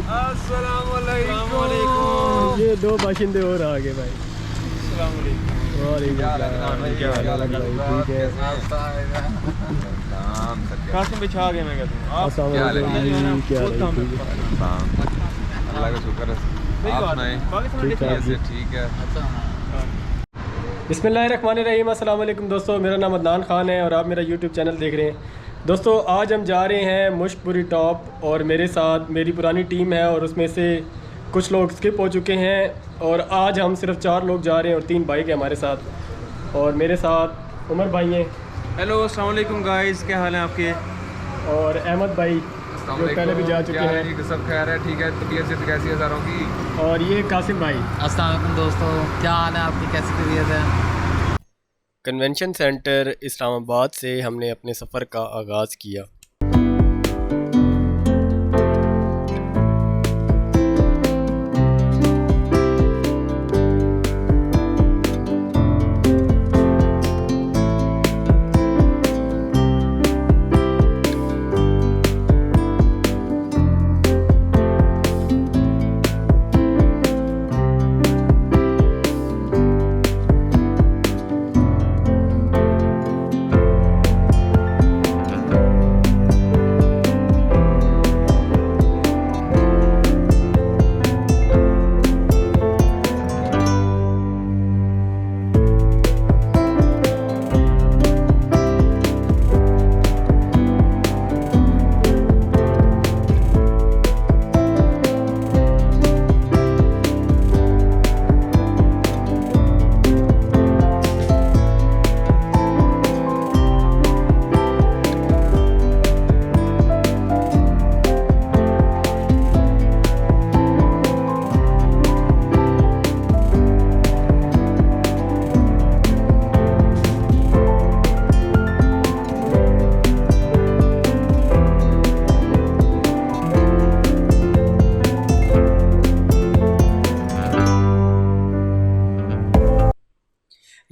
अस्सलाम वालेकुम। ये दो बाशिंदे और आ गए भाई। अस्सलाम वालेकुम। कासिम बिछा गए मैं कहता हूँ। आप अल्लाह का शुक्र है। आप सुनाएं? ठीक है। बिस्मिल्लाहिर्रहमानिर्रहीम। अस्सलाम वालेकुम दोस्तों, मेरा नाम अदनान ख़ान है और आप मेरा यूट्यूब चैनल देख रहे हैं। दोस्तों आज हम जा रहे हैं मुश्कपुरी टॉप और मेरे साथ मेरी पुरानी टीम है और उसमें से कुछ लोग स्किप हो चुके हैं और आज हम सिर्फ 4 लोग जा रहे हैं और 3 बाइक है हमारे साथ और मेरे साथ उमर भाई हैं। हेलो अस्सलाम वालेकुम गाइस, क्या हाल है आपके? और अहमद भाई जो पहले भी जा चुके हैं। सब खैर है, ठीक है। तबीयत से कैसी है सारों की? और ये कासिम भाई। अस्सलाम वालेकुम दोस्तों, क्या हाल है आपकी, कैसी तबीयत है? कन्वेंशन सेंटर इस्लामाबाद से हमने अपने सफ़र का आगाज़ किया।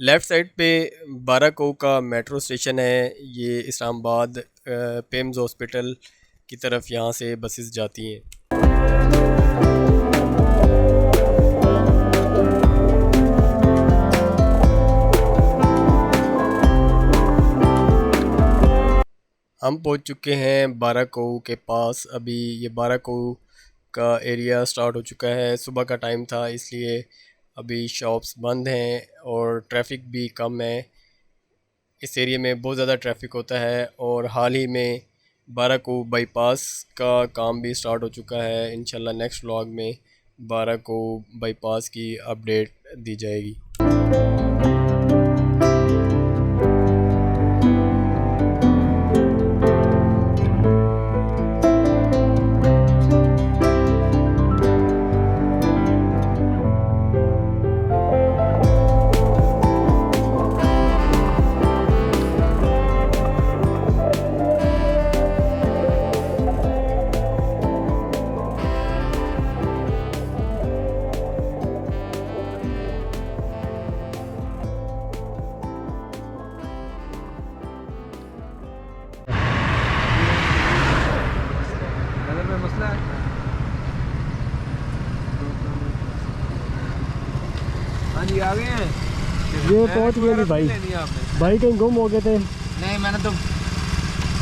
लेफ़्ट साइड पे बाराको का मेट्रो स्टेशन है। ये इस्लामाबाद पेम्स हॉस्पिटल की तरफ यहाँ से बसेस जाती हैं। हम पहुँच चुके हैं बाराको के पास। अभी ये बाराको का एरिया स्टार्ट हो चुका है। सुबह का टाइम था इसलिए अभी शॉप्स बंद हैं और ट्रैफिक भी कम है। इस एरिया में बहुत ज़्यादा ट्रैफिक होता है और हाल ही में बाराको बाईपास का काम भी स्टार्ट हो चुका है। इंशाल्लाह नेक्स्ट व्लॉग में बाराको बाईपास की अपडेट दी जाएगी। जी आ गए हैं। ये पहुंच गए भाई। भाई कहीं गुम हो गए थे? नहीं, मैंने तो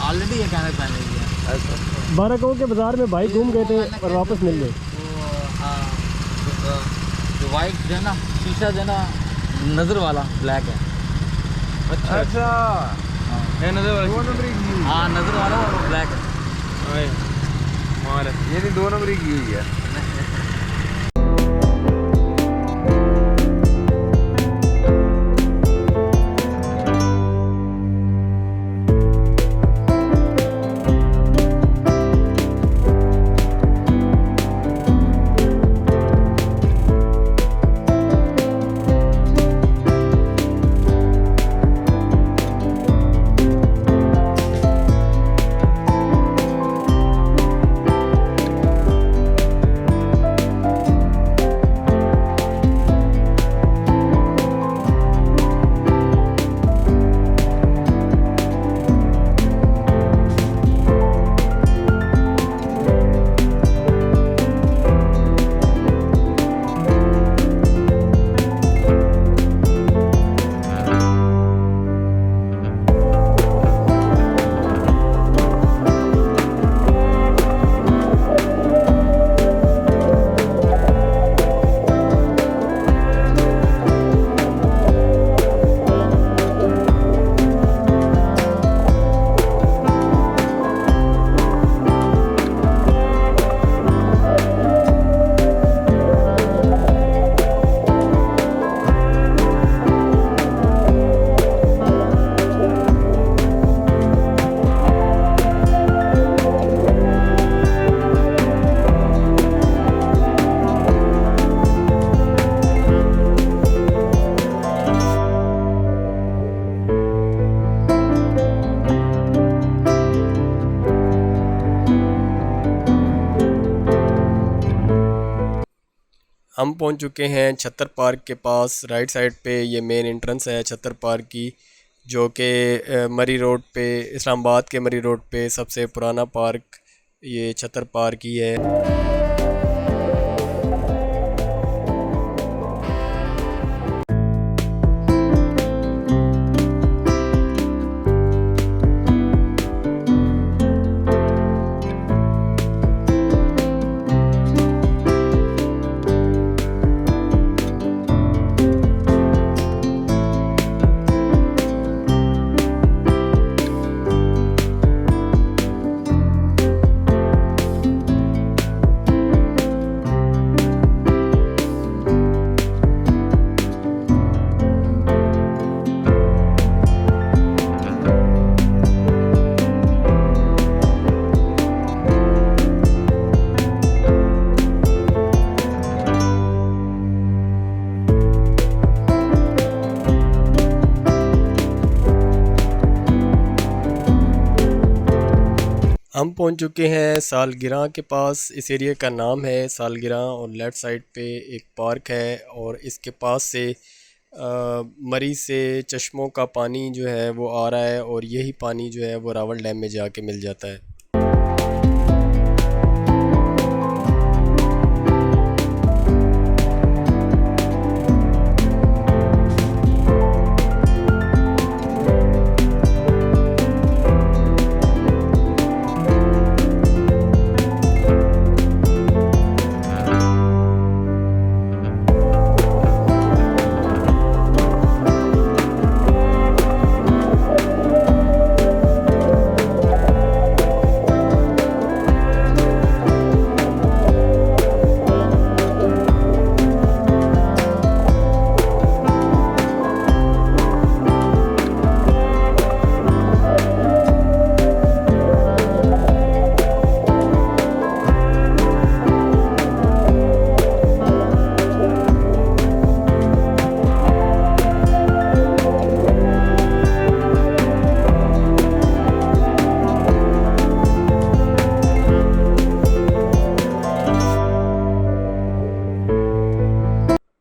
ऑलरेडी ये कहना पहले दिया। बाराको के बाज़ार में भाई घूम गए थे और वापस मिल गए। जो वाइट जो है ना, शीशा जो है ना नज़र वाला ब्लैक है। अच्छा है नजर वाला। हाँ, नज़र वाला और ब्लैक है। ये नहीं 2 नंबर की हुई है। हम पहुंच चुके हैं छत्तर पार्क के पास। राइट साइड पे ये मेन एंट्रेंस है छत्तर पार्क की, जो कि मरी रोड पे, इस्लामाबाद के मरी रोड पे सबसे पुराना पार्क ये छत्तर पार्क ही है। हम पहुंच चुके हैं सालगिरह के पास। इस एरिया का नाम है सालगिरह और लेफ़्ट साइड पे एक पार्क है और इसके पास से मरी से चश्मों का पानी जो है वो आ रहा है और यही पानी जो है वो रावल डैम में जाके मिल जाता है।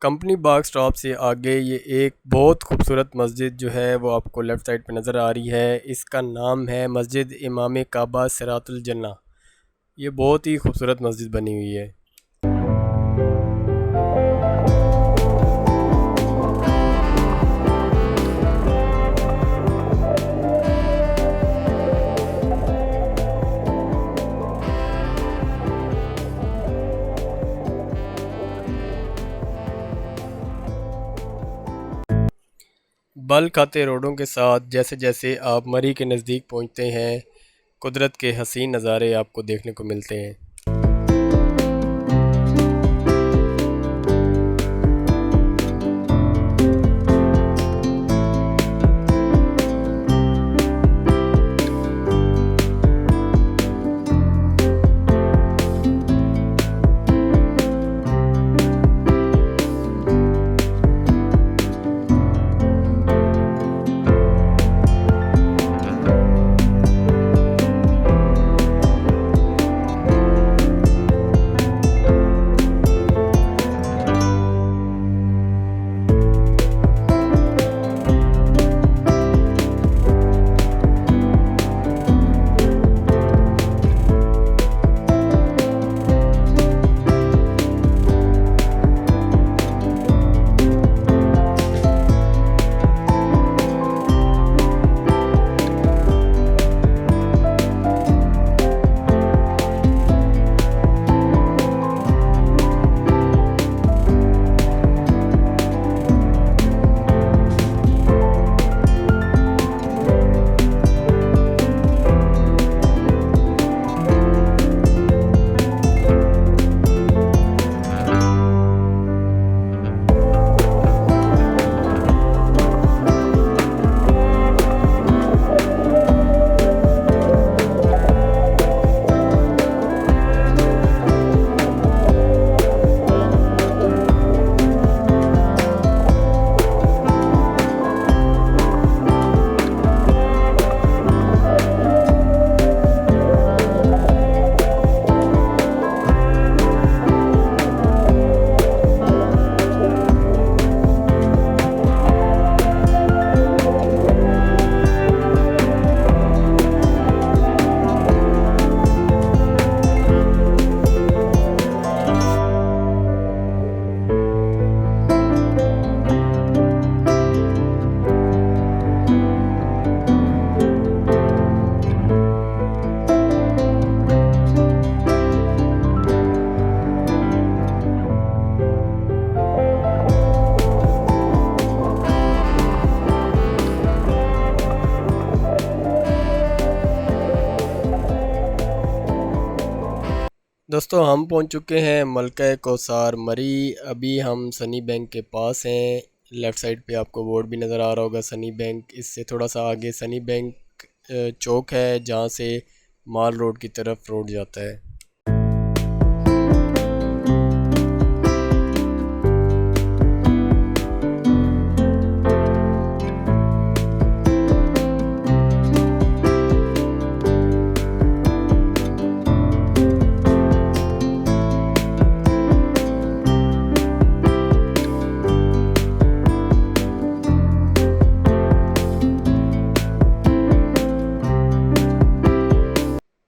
कंपनी बाग स्टॉप से आगे ये एक बहुत खूबसूरत मस्जिद जो है वो आपको लेफ़्ट साइड पे नज़र आ रही है। इसका नाम है मस्जिद इमाम काबा सिरातुल जन्ना। ये बहुत ही खूबसूरत मस्जिद बनी हुई है। बल खाते रोडों के साथ जैसे जैसे आप मरी के नज़दीक पहुंचते हैं, कुदरत के हसीन नज़ारे आपको देखने को मिलते हैं। दोस्तों हम पहुंच चुके हैं मलका कौसार मरी। अभी हम सनी बैंक के पास हैं। लेफ़्ट साइड पे आपको बोर्ड भी नज़र आ रहा होगा सनी बैंक। इससे थोड़ा सा आगे सनी बैंक चौक है जहां से माल रोड की तरफ रोड जाता है।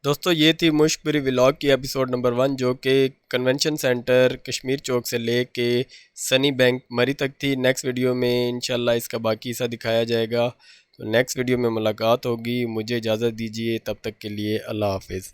दोस्तों ये थी मुश्कपुरी व्लॉग की एपिसोड नंबर 1 जो कि कन्वेंशन सेंटर कश्मीर चौक से ले के सनी बैंक मरी तक थी। नेक्स्ट वीडियो में इंशाल्लाह इसका बाकी हिस्सा दिखाया जाएगा। तो नेक्स्ट वीडियो में मुलाकात होगी। मुझे इजाज़त दीजिए, तब तक के लिए अल्लाह हाफिज़।